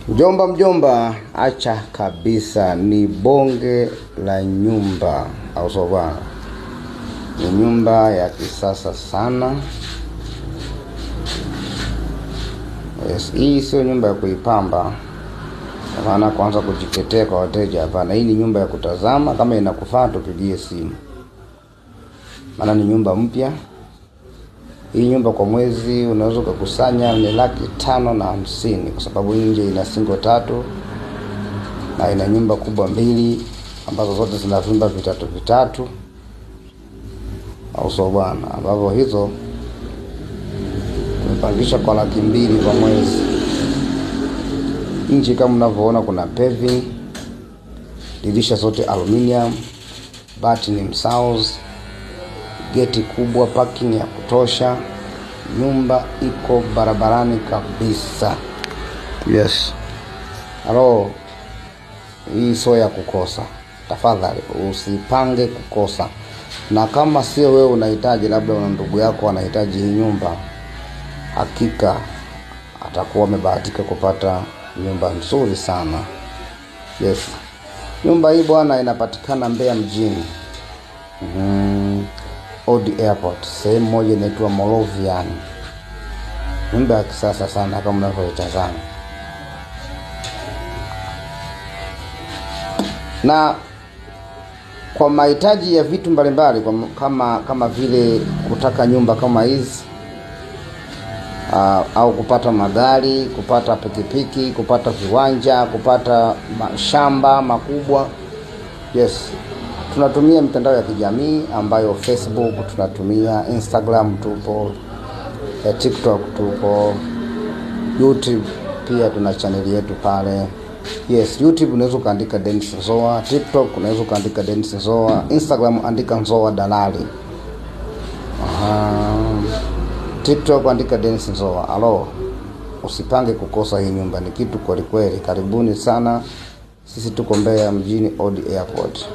Mjomba, acha kabisa, ni bonge la nyumba, au sio bwana? Ni nyumba ya kisasa sana. Yes, hii sio nyumba ya kuipamba, maana kwanza kujitetea kwa wateja, hapana. Hii ni nyumba ya kutazama. Kama inakufaa tupigie simu, maana ni nyumba mpya. Hii nyumba kwa mwezi unaweza kukusanya ni 550,000, kwa sababu nje ina single 3 na ina nyumba kubwa 2 ambazo zote zina vyumba vitatu, au sio bwana? Ambapo hizo tumepangisha kwa 200,000 kwa mwezi. Nje kama mnavyoona kuna paving, dirisha zote aluminium, bati ni msaus, geti kubwa, parking ya kutosha. Nyumba iko barabarani kabisa. Yes. Halo, hii sio ya kukosa. Tafadhali usipange kukosa. Na kama sio wewe unahitaji, labda una ndugu yako anahitaji hii nyumba, hakika atakuwa amebahatika kupata nyumba nzuri sana. Yes. Nyumba hii bwana inapatikana Mbeya mjini. Old Airport, sehemu moja inaitwa Moravian. Nyumba ya kisasa sana kama mnavyoitazama. Na kwa mahitaji ya vitu mbalimbali, kama vile kutaka nyumba kama hizi, au kupata magari, kupata pikipiki, kupata viwanja, kupata mashamba makubwa. Yes. Tunatumia mitandao ya kijamii ambayo Facebook tunatumia, Instagram tupo, TikTok tupo, YouTube pia tuna channel yetu pale. Yes, YouTube unaweza kuandika Dennis Nzoa, TikTok unaweza kuandika Dennis Nzoa, Instagram andika Nzoa Dalali. TikTok andika Dennis Nzoa. Alo, usipange kukosa hii nyumba, ni kitu kweli kweli. Karibuni sana. Sisi tuko Mbeya mjini, Old Airport.